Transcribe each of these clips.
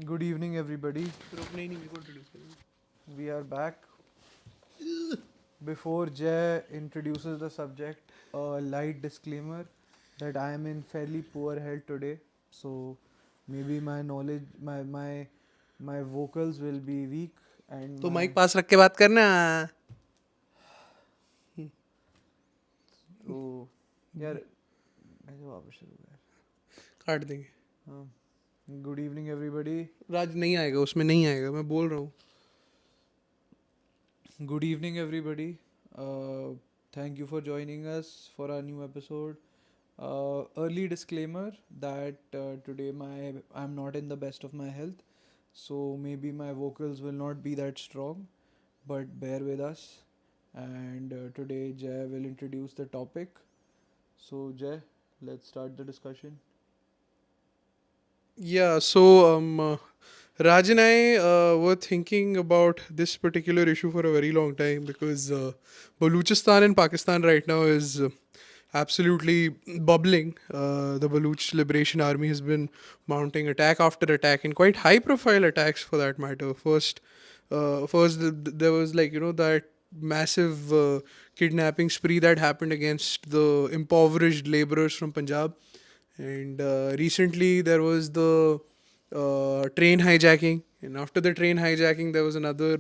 Good evening, everybody. रुकना ही नहीं, मेरे को introduce करो। We are back. Before Jay introduces the subject, a light disclaimer that I am in fairly poor health today, so maybe my knowledge, my vocals will be weak, and तो my mic पास रख के बात करना। तो यार ऐसे वापस शुरू कर। काट देंगे। हाँ, गुड इवनिंग एवरीबॉडी. राज नहीं आएगा, उसमें नहीं आएगा, मैं बोल रहा हूँ। Good evening, everybody. Thank you for joining us for our new episode. Early disclaimer that today I'm not in the best of my health, so maybe my vocals will not be that strong, but bear with us. And today Jay will introduce the topic. So Jay, let's start the discussion. Yeah, so Raj and I were thinking about this particular issue for a very long time because Baluchistan in Pakistan right now is absolutely bubbling. The Baluch Liberation Army has been mounting attack after attack, and quite high-profile attacks for that matter. First, there was that massive kidnapping spree that happened against the impoverished laborers from Punjab, and recently there was the train hijacking, and after the train hijacking there was another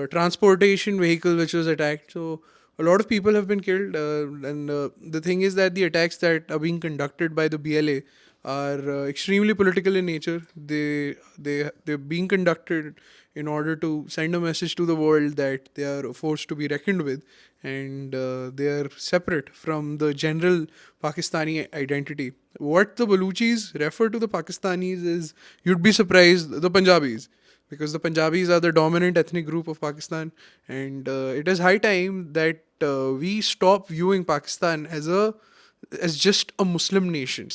transportation vehicle which was attacked. So a lot of people have been killed, and the thing is that the attacks that are being conducted by the BLA are extremely political in nature. They're being conducted in order to send a message to the world that they are a force to be reckoned with, and they are separate from the general Pakistani identity. What the Baluchis refer to the Pakistanis is, you'd be surprised, the Punjabis, because the Punjabis are the dominant ethnic group of Pakistan, and it is high time that we stop viewing Pakistan as just a Muslim nation.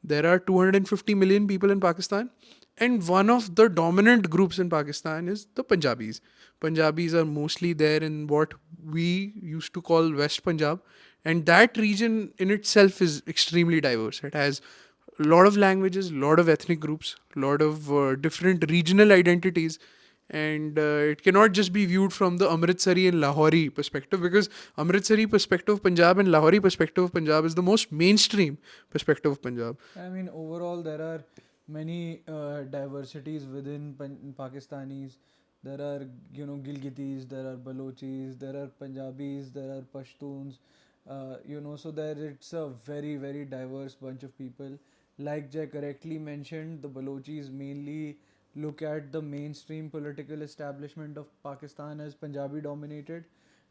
There are 250 million people in Pakistan, and one of the dominant groups in Pakistan is the Punjabis. Punjabis are mostly there in what we used to call West Punjab, and that region in itself is extremely diverse. It has a lot of languages, a lot of ethnic groups, a lot of different regional identities, and it cannot just be viewed from the Amritsari and Lahori perspective, because Amritsari perspective of Punjab and Lahori perspective of Punjab is the most mainstream perspective of Punjab. I mean, overall, there are many diversities within Pakistanis. There are, Gilgitis, there are Balochis, there are Punjabis, there are Pashtuns. So there it's a very, very diverse bunch of people. Like Jay correctly mentioned, the Balochis mainly look at the mainstream political establishment of Pakistan as Punjabi dominated.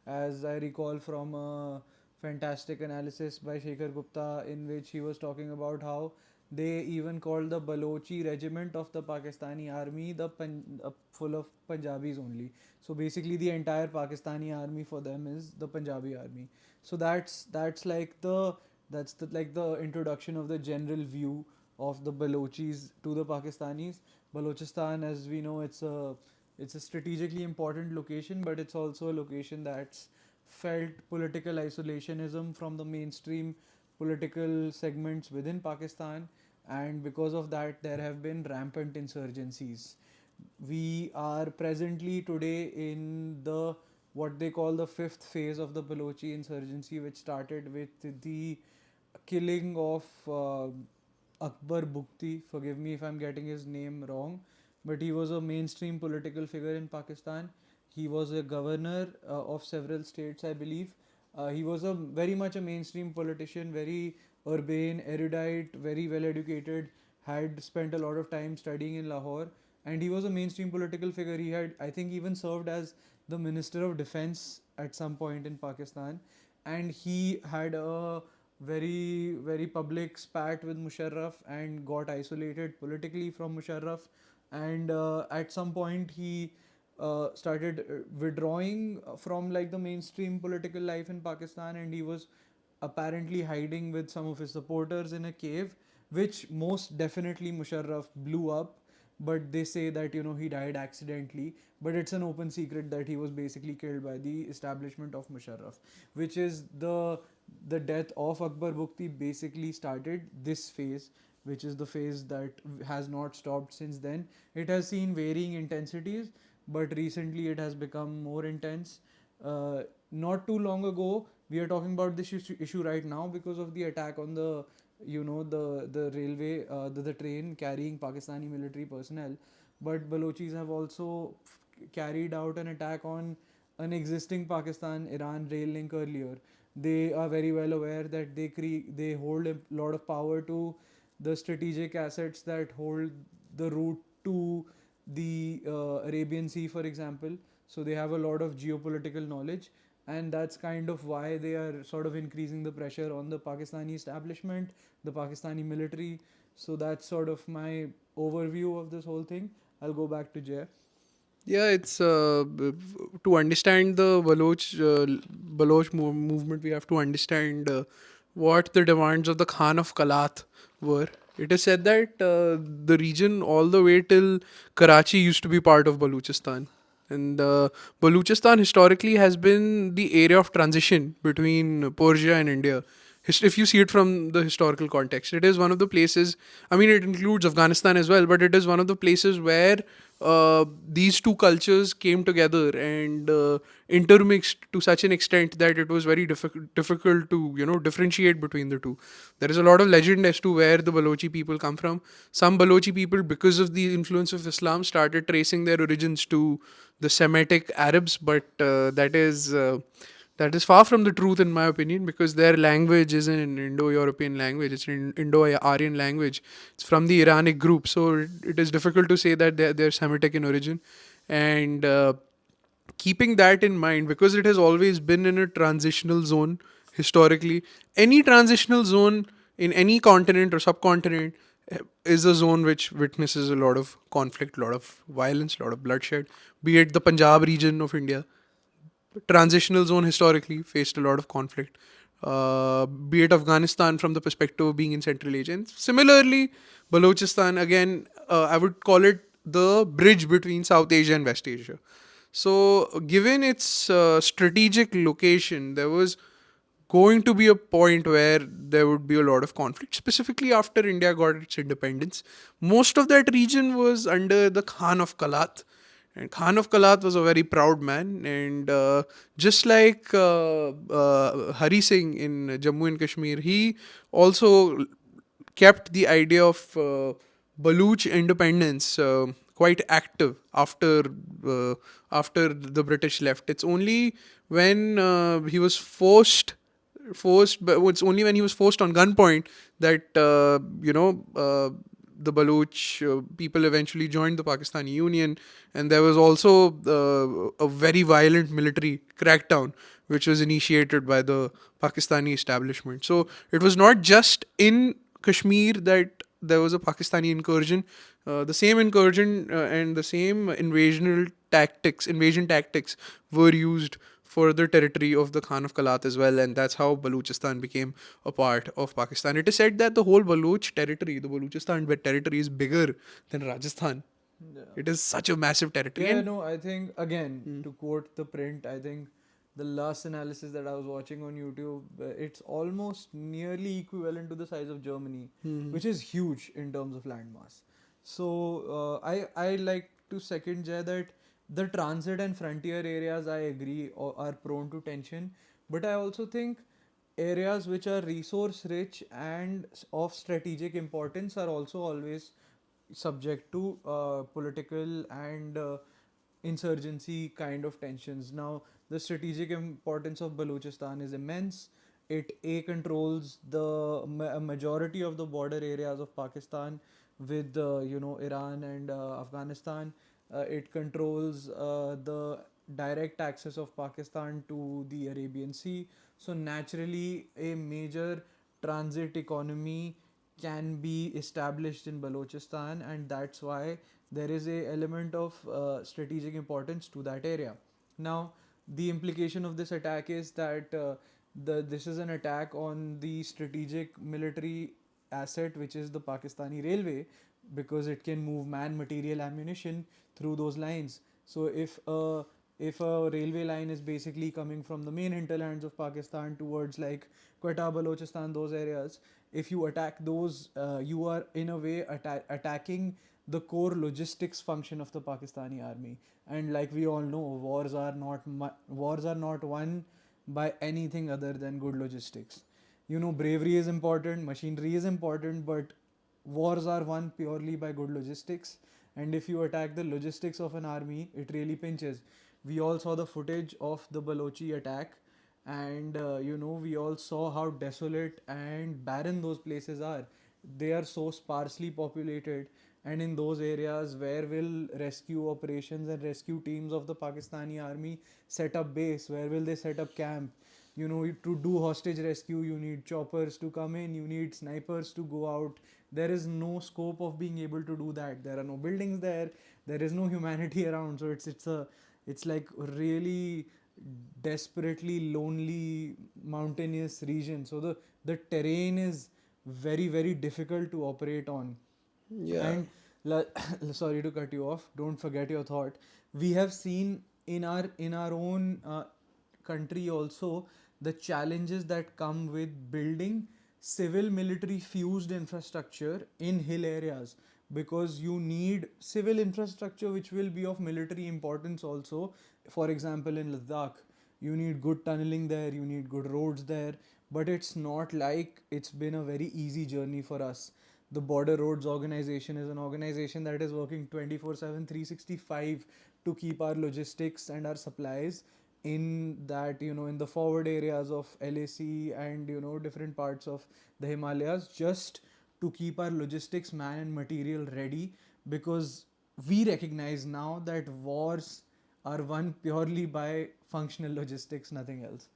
As I recall from a fantastic analysis by Shekhar Gupta, in which he was talking about how they even called the Balochi regiment of the Pakistani army full of Punjabis only. So basically, the entire Pakistani army for them is the Punjabi army. So that's the introduction of the general view of the Balochis to the Pakistanis. Balochistan, as we know, it's a strategically important location, but it's also a location that's felt political isolationism from the mainstream political segments within Pakistan, and because of that, there have been rampant insurgencies. We are presently today in the what they call the fifth phase of the Balochi insurgency, which started with the killing of Akbar Bukti. Forgive me if I'm getting his name wrong, but he was a mainstream political figure in Pakistan. He was a governor of several states, I believe. He was a very much a mainstream politician, very urbane, erudite, very well educated, had spent a lot of time studying in Lahore, and he was a mainstream political figure. He had, I think, even served as the Minister of Defense at some point in Pakistan, and he had a very, very public spat with Musharraf and got isolated politically from Musharraf. And at some point, he started withdrawing from like the mainstream political life in Pakistan, and he was apparently hiding with some of his supporters in a cave, which most definitely Musharraf blew up. But they say that he died accidentally, but it's an open secret that he was basically killed by the establishment of Musharraf, which is the death of Akbar Bukti basically started this phase which is the phase that has not stopped since then. It has seen varying intensities, but recently it has become more intense. Not too long ago, we are talking about this issue right now because of the attack on the, the railway, the train carrying Pakistani military personnel. But Balochis have also carried out an attack on an existing Pakistan-Iran rail link earlier. They are very well aware that they hold a lot of power to the strategic assets that hold the route to the Arabian Sea, for example. So they have a lot of geopolitical knowledge, and that's kind of why they are sort of increasing the pressure on the Pakistani establishment, the Pakistani military. So that's sort of my overview of this whole thing. I'll go back to Jay. Yeah, it's to understand the movement. We have to understand what the demands of the Khan of Kalat were. It is said that the region all the way till Karachi used to be part of Balochistan, and Balochistan historically has been the area of transition between Persia and India. If you see it from the historical context, it is one of the places. I mean, it includes Afghanistan as well, but it is one of the places where these two cultures came together and intermixed to such an extent that it was very difficult to differentiate between the two. There is a lot of legend as to where the Balochi people come from. Some Balochi people, because of the influence of Islam, started tracing their origins to the Semitic Arabs, but that is far from the truth, in my opinion, because their language is an Indo-European language. It's an Indo-Aryan language. It's from the Iranic group, so it is difficult to say that they're Semitic in origin. And keeping that in mind, because it has always been in a transitional zone historically, any transitional zone in any continent or subcontinent is a zone which witnesses a lot of conflict, a lot of violence, a lot of bloodshed. Be it the Punjab region of India, transitional zone historically faced a lot of conflict. Be it Afghanistan from the perspective of being in Central Asia. And similarly, Balochistan, again, I would call it the bridge between South Asia and West Asia. So, given its strategic location, there was going to be a point where there would be a lot of conflict, specifically after India got its independence. Most of that region was under the Khan of Kalat. And Khan of Kalat was a very proud man. And just like Hari Singh in Jammu and Kashmir, he also kept the idea of Baluch independence quite active after the British left. It's only when he was forced, but it's only when he was forced on gunpoint that the Baloch people eventually joined the Pakistani Union, and there was also a very violent military crackdown which was initiated by the Pakistani establishment. So it was not just in Kashmir that there was a Pakistani incursion. The same incursion and the same invasion tactics were used for the territory of the Khan of Kalat as well, and that's how Balochistan became a part of Pakistan. It is said that the whole Baloch territory, the Balochistan territory, is bigger than Rajasthan. Yeah. It is such a massive territory, Yeah, and no, I think again to quote the print, I think the last analysis that I was watching on YouTube, it's almost nearly equivalent to the size of Germany, which is huge in terms of landmass. So I like to second Jay that the transit and frontier areas, I agree, are prone to tension, but I also think areas which are resource rich and of strategic importance are also always subject to political and insurgency kind of tensions. Now, the strategic importance of Balochistan is immense. It controls the a majority of the border areas of Pakistan with Iran and Afghanistan. It controls the direct access of Pakistan to the Arabian Sea. So naturally, a major transit economy can be established in Balochistan, and that's why there is a element of strategic importance to that area. Now, the implication of this attack is that this is an attack on the strategic military asset, which is the Pakistani railway, because it can move man, material, ammunition through those lines. So if a if a railway line is basically coming from the main hinterlands of Pakistan towards like Quetta, Balochistan, those areas, if you attack those, you are in a way attacking the core logistics function of the Pakistani army. And like we all know, wars are not won by anything other than good logistics. You know, bravery is important, machinery is important, but wars are won purely by good logistics. And if you attack the logistics of an army, it really pinches. We all saw the footage of the Balochi attack, and we all saw how desolate and barren those places are. They are so sparsely populated, and in those areas, where will rescue operations and rescue teams of the Pakistani army set up base? Where will they set up camp? You know, to do hostage rescue, you need choppers to come in, you need snipers to go out. There is no scope of being able to do that. There are no buildings there, there is no humanity around. So it's like really desperately lonely mountainous region. So the terrain is very, very difficult to operate on. Yeah. And sorry to cut you off, don't forget your thought. We have seen in our own country also the challenges that come with building civil military fused infrastructure in hill areas, because you need civil infrastructure which will be of military importance also. For example, in Ladakh, you need good tunneling there, you need good roads there, but it's not like it's been a very easy journey for us. The Border Roads Organization is an organization that is working 24/7, 365 to keep our logistics and our supplies in that, in the forward areas of LAC and, different parts of the Himalayas, just to keep our logistics, man, and material ready, because we recognize now that wars are won purely by functional logistics, nothing else.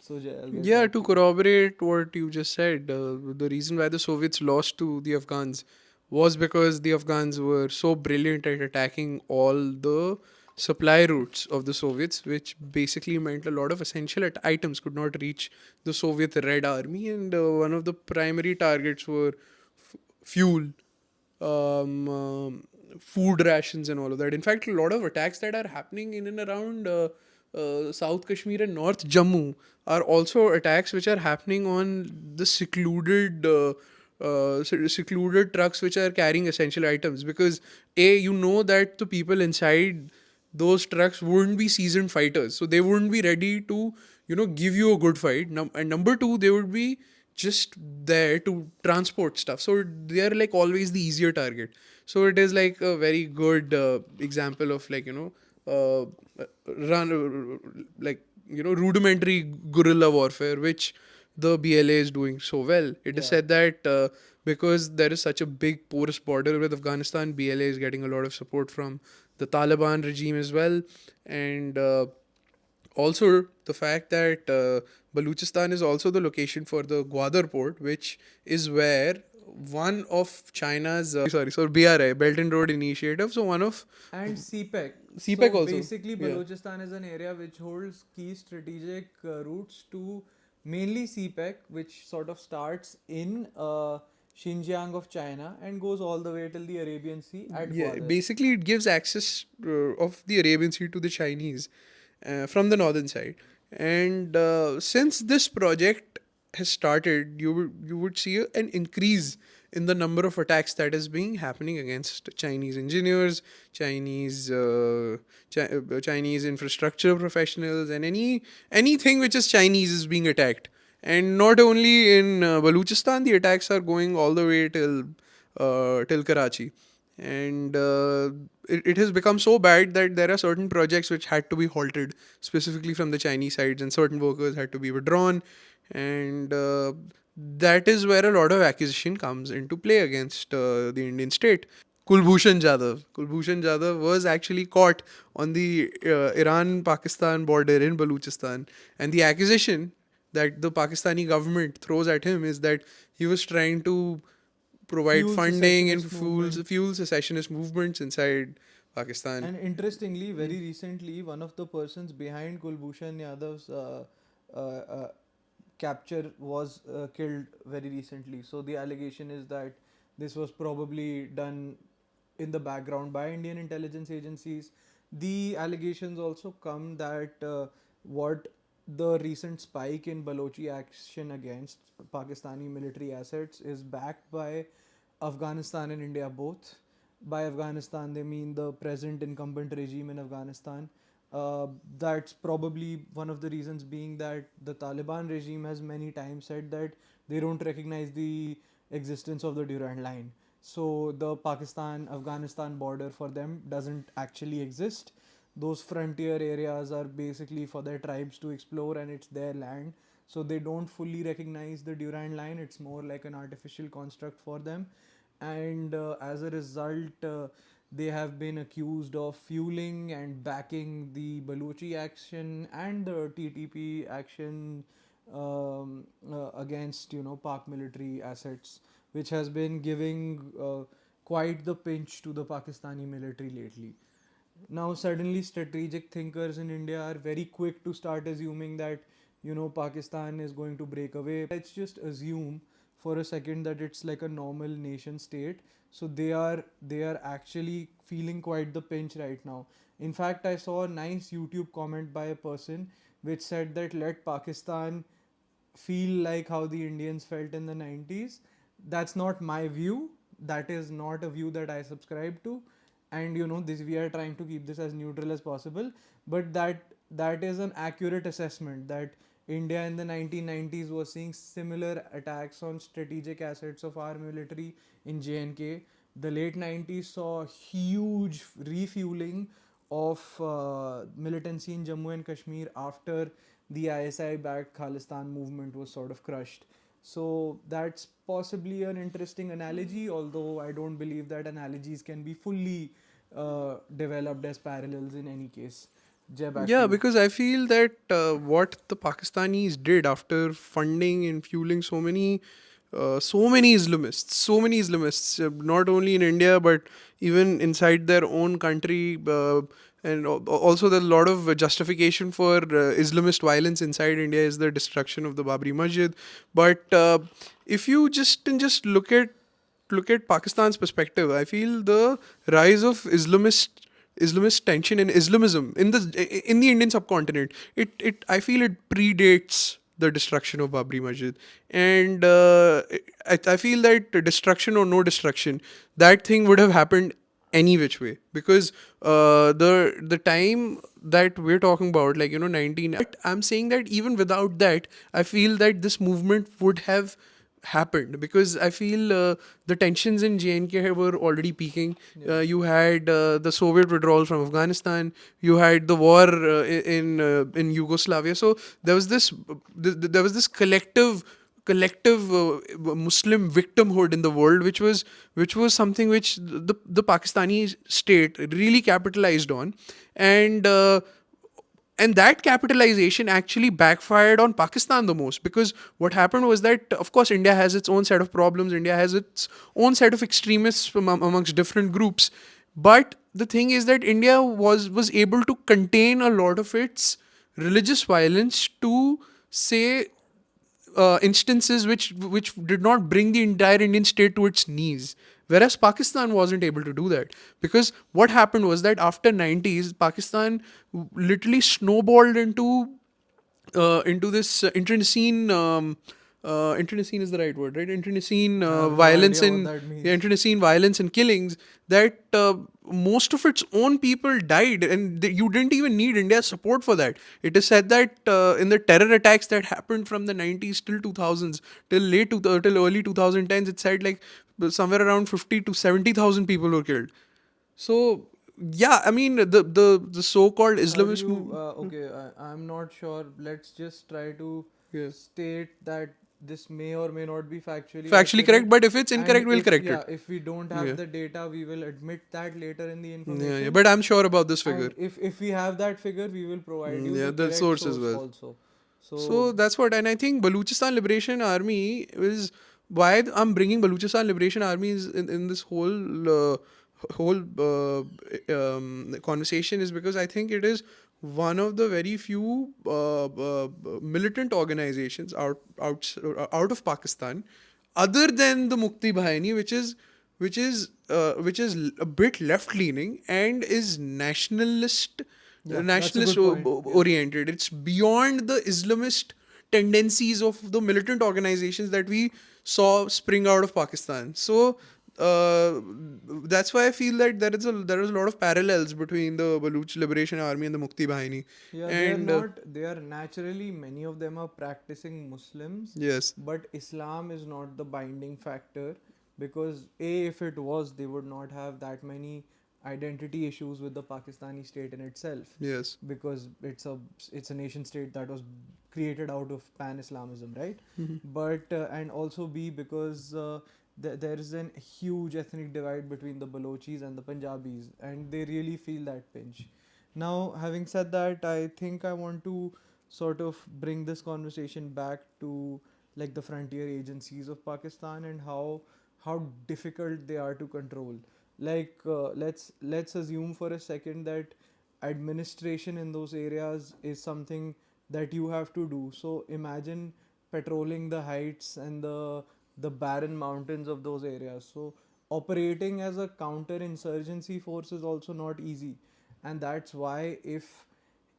So, Jay, I'll get Yeah, back to to you. corroborate what you just said, the reason why the Soviets lost to the Afghans was because the Afghans were so brilliant at attacking all the supply routes of the Soviets, which basically meant a lot of essential items could not reach the Soviet Red Army, and one of the primary targets were fuel, um, um, food rations, and all of that. In fact, a lot of attacks that are happening in and around South Kashmir and North Jammu are also attacks which are happening on the secluded trucks which are carrying essential items, because you know that the people inside those trucks wouldn't be seasoned fighters, so they wouldn't be ready to give you a good fight. And number two, they would be just there to transport stuff, so they are like always the easier target. So it is like a very good example of like uh, rudimentary guerrilla warfare, which the BLA is doing so well. It is Yeah. said that because there is such a big porous border with Afghanistan, BLA is getting a lot of support from the Taliban regime as well. And also the fact that Baluchistan is also the location for the Gwadar port, which is where one of China's so BRI, Belt and Road Initiative, so one of And CPEC. So CPEC also. basically, Yeah. Balochistan is an area which holds key strategic routes to mainly CPEC, which sort of starts in Xinjiang of China and goes all the way till the Arabian Sea at Yeah, Gwadar. basically it gives access of the Arabian Sea to the Chinese from the northern side. And since this project has started, you would see an increase in the number of attacks that is being happening against Chinese engineers, Chinese infrastructure professionals, and anything which is Chinese is being attacked. And not only in Baluchistan, the attacks are going all the way till Karachi. And it has become so bad that there are certain projects which had to be halted specifically from the Chinese sides, and certain workers had to be withdrawn. And that is where a lot of accusation comes into play against the Indian state. Kulbhushan Jadhav was actually caught on the Iran-Pakistan border in Baluchistan, and the accusation that the Pakistani government throws at him is that he was trying to provide Fuel funding and secessionist movement. fuel secessionist movements inside Pakistan. And interestingly, very recently, one of the persons behind Kulbhushan Yadav's uh, uh, capture was killed very recently. So the allegation is that this was probably done in the background by Indian intelligence agencies. the allegations also come that what the recent spike in Balochi action against Pakistani military assets is backed by Afghanistan and India both. By Afghanistan, they mean the present incumbent regime in Afghanistan. That's probably one of the reasons being that the Taliban regime has many times said that they don't recognize the existence of the Durand Line. So the Pakistan Afghanistan border for them doesn't actually exist. Those frontier areas are basically for their tribes to explore and it's their land. So they don't fully recognize the Durand Line, it's more like an artificial construct for them. And as a result, they have been accused of fueling and backing the Baluchi action and the TTP action against Pak military assets, which has been giving quite the pinch to the Pakistani military lately. Now suddenly strategic thinkers in India are very quick to start assuming that Pakistan is going to break away. Let's just assume for a second that it's like a normal nation state. So they are actually feeling quite the pinch right now. In fact, I saw a nice YouTube comment by a person which said that let Pakistan feel like how the Indians felt in the 90s. That's not my view. That is not a view that I subscribe to. And this, we are trying to keep this as neutral as possible. But that is an accurate assessment that India in the 1990s was seeing similar attacks on strategic assets of our military in J&K. The late 90s saw huge refueling of militancy in Jammu and Kashmir after the ISI backed Khalistan movement was sort of crushed. So that's possibly an interesting analogy, although I don't believe that analogies can be fully developed as parallels in any case. Jay, back to Yeah, you. because I feel that what the Pakistanis did after funding and fueling so many Islamists, not only in India but even inside their own country, and also the lot of justification for Islamist violence inside India is the destruction of the Babri Masjid. But if you just look at Pakistan's perspective, I feel the rise of Islamist tension and Islamism in the Indian subcontinent. It I feel it predates the destruction of Babri Masjid, and I feel that destruction or no destruction, that thing would have happened any which way, because the time that we're talking about, like 19, I'm saying that even without that, I feel that this movement would have happened, because I feel the tensions in JNK were already peaking. You had the Soviet withdrawal from Afghanistan. You had the war in Yugoslavia. So there was this collective Muslim victimhood in the world, which was something which the Pakistani state really capitalized on, and that capitalization actually backfired on Pakistan the most, because what happened was that, of course, India has its own set of problems. India has its own set of extremists amongst different groups, but the thing is that India was able to contain a lot of its religious violence to, say, instances which did not bring the entire Indian state to its knees. Whereas Pakistan wasn't able to do that, because what happened was that after 90s, Pakistan literally snowballed into this internecine. Internecine is the right word, right? Internecine I have no violence idea what and that yeah, means. internecine violence and killings, that most of its own people died, and you didn't even need India's support for that. It is said that in the terror attacks that happened from the 90s till 2000s, till early 2010s, it said like somewhere around 50 to 70,000 people were killed. So yeah, I mean the so-called How do Islamist you? movement. Okay, I'm not sure. Let's just try to Yeah. state that this may or may not be factually Factually correct, accurate. but if it's And incorrect, we'll correct it. if we don't have Yeah. the data, we will admit that later in the Yeah, yeah. information. But I'm sure about this figure. And if we have that figure, we will provide you Yeah, the the correct source as source well. also. So So that's what, and I think Baluchistan Liberation Army is why I'm bringing Baluchistan Liberation Army is in this whole conversation, is because I think it is one of the very few militant organizations out of Pakistan, other than the Mukti Bahini, which is which is a bit left leaning and is nationalist Yeah, that's a nationalist good point. Yeah. oriented. It's beyond the Islamist tendencies of the militant organizations that we saw spring out of Pakistan. So uh, that's why I feel that there is a lot of parallels between the Baluch Liberation Army and the Mukti Bahini. Yeah, they are And not, they are naturally, many of them are practicing Muslims, yes, but Islam is not the binding factor because, A, if it was, they would not have that many identity issues with the Pakistani state in itself yes. because it's a nation state that was created out of pan-Islamism, right? Mhm. But and also B, because there is a huge ethnic divide between the Balochis and the Punjabis, and they really feel that pinch. Now, having said that, I think I want to sort of bring this conversation back to like the frontier agencies of Pakistan and how difficult they are to control. Like let's assume for a second that administration in those areas is something that you have to do. So imagine patrolling the heights and the barren mountains of those areas. So operating as a counter insurgency force is also not easy, and that's why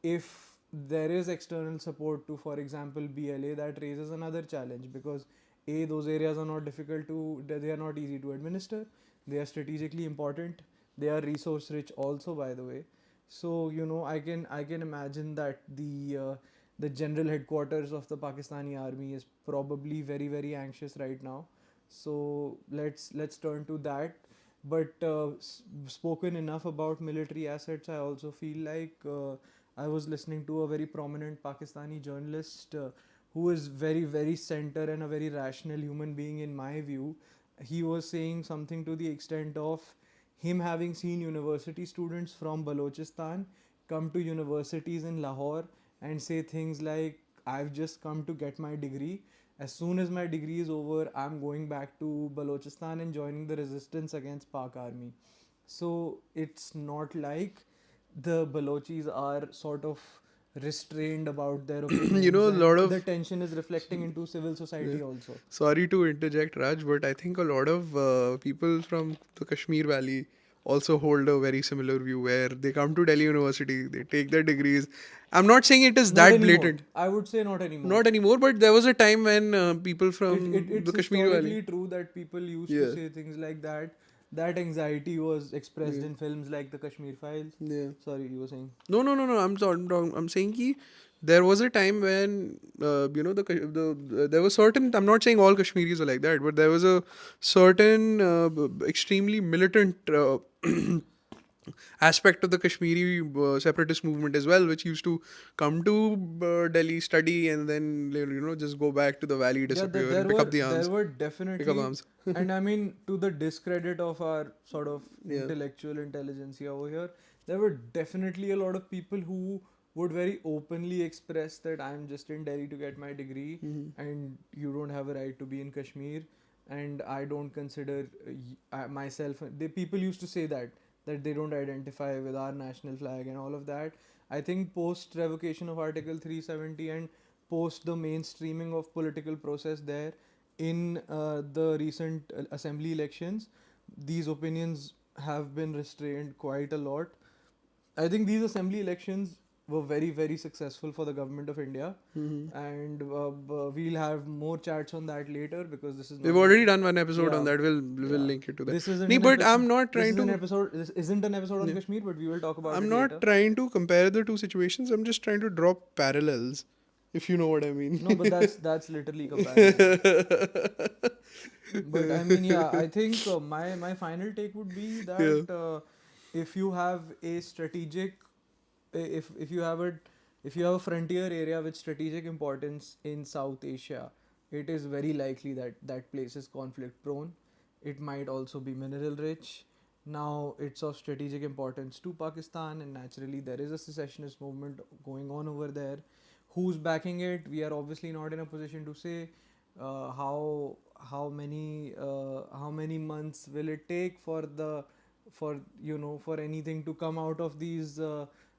if there is external support to, for example, BLA, that raises another challenge because a, those areas are not difficult to, they are not easy to administer, they are strategically important, they are resource rich also, by the way. So I can imagine that the general headquarters of the Pakistani army is probably very very anxious right now. So let's turn to that. But spoken enough about military assets, I also feel like I was listening to a very prominent Pakistani journalist who is very very center and a very rational human being in my view. He was saying something to the extent of him having seen university students from Balochistan come to universities in Lahore and say things like, I've just come to get my degree. As soon as my degree is over, I'm going back to Balochistan and joining the resistance against Pak army. So it's not like the Balochis are sort of restrained about their opinions, A lot and of the tension is reflecting into civil yeah. society also. Sorry to interject, Raj, but I think a lot of people from the Kashmir Valley also hold a very similar view where they come to Delhi University, they take their degrees. I'm not saying it is Not that anymore. blatant, I would say not anymore. not anymore, but there was a time when people from It's the Kashmir Valley, historically true that people used to yeah, say things like that. That anxiety was expressed yeah, in films like The Kashmir Files. yeah. Sorry, you were saying. No, no, no, no. I'm saying ki there was a time when there was certain. I'm not saying all Kashmiris are like that, but there was a certain extremely militant aspect of the Kashmiri separatist movement as well, which used to come to Delhi, study, and then just go back to the valley, Yeah, disappear, and there pick were up the there arms, were pick up definitely, arms. and I mean, to the discredit of our sort of Yeah. intellectual intelligence over here, there were definitely a lot of people who would very openly express that I'm just in Delhi to get my degree, Hmm. and you don't have a right to be in Kashmir, and I don't consider myself. The people used to say that they don't identify with our national flag and all of that. I think post revocation of Article 370 and post the mainstreaming of political process there in the recent assembly elections, these opinions have been restrained quite a lot. I think these assembly elections were very very successful for the government of India, Hmm. and we'll have more chats on that later because this is We've not an already done one episode on yeah that. We'll yeah link it to that. this isn't Nee, an but episode. I'm not This trying is an to. episode. This isn't an episode on Yeah. Kashmir, but we will talk about I'm it not later. trying to compare the two situations. I'm just trying to draw parallels, if you know what I mean. No, but that's literally comparison. But I mean, yeah, I think my final take would be Yeah. that if you have a strategic, if you have a frontier area with strategic importance in South Asia, it is very likely that that place is conflict prone. It might also be mineral rich. Now it's of strategic importance to Pakistan, and naturally there is a secessionist movement going on over there. Who's backing it? We are obviously not in a position to say how many months will it take for anything to come out of these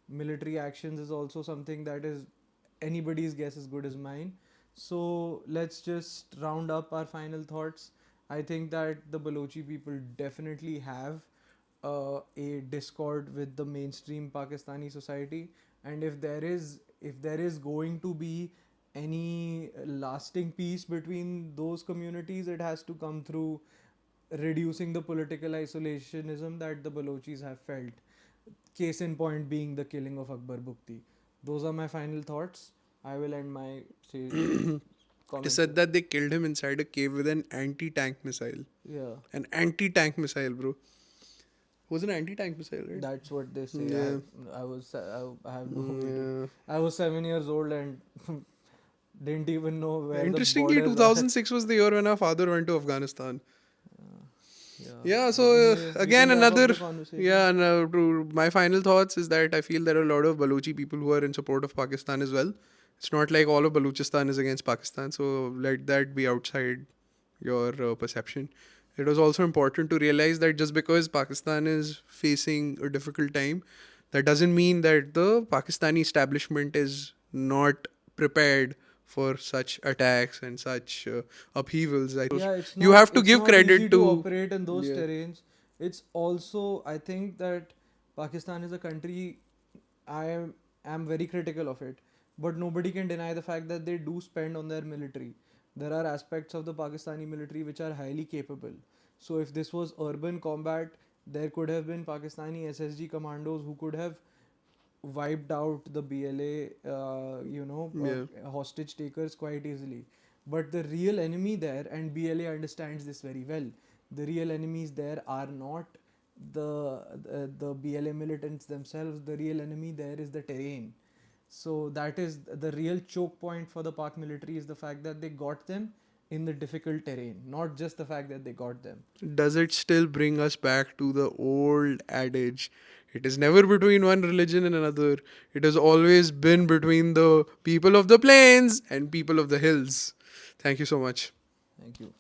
military actions is also something that is anybody's guess as good as mine. So let's just round up our final thoughts. I think that the Balochi people definitely have a discord with the mainstream Pakistani society, and if there is going to be any lasting peace between those communities, it has to come through reducing the political isolationism that the Balochis have felt. Case in point being the killing of Akbar Bukti. Those are my final thoughts. I will end my It is comments said here. that they killed him inside a cave with an anti-tank missile. Yeah, An anti-tank missile, bro. Was an anti-tank missile, right? that's what they say. Yeah. I have no idea. Yeah. I was 7 years old and didn't even know where the Interestingly, borders are. 2006 was the year when our father went to Afghanistan. Yeah. Yeah, so Anyway, we again, can wrap up another. the conversation. Yeah, and my final thoughts is that I feel there are a lot of Balochi people who are in support of Pakistan as well. It's not like all of Balochistan is against Pakistan, so let that be outside your perception. It was also important to realize that just because Pakistan is facing a difficult time, that doesn't mean that the Pakistani establishment is not prepared for such attacks and such upheavals. Yeah, it's You not have to it's give not easy credit to to. operate in those Yeah. terrains. It's also, I think that Pakistan is a country, I am very critical of it, but nobody can deny the fact that they do spend on their military. There are aspects of the Pakistani military which are highly capable. So if this was urban combat, there could have been Pakistani SSG commandos who could have wiped out the BLA, Yeah. hostage takers quite easily. But the real enemy there, and BLA understands this very well, the real enemies there are not the BLA militants themselves. The real enemy there is the terrain. So that is the real choke point for the Pak military, is the fact that they got them in the difficult terrain, not just the fact that they got them. Does it still bring us back to the old adage? It is never between one religion and another. It has always been between the people of the plains and people of the hills. Thank you so much. Thank you.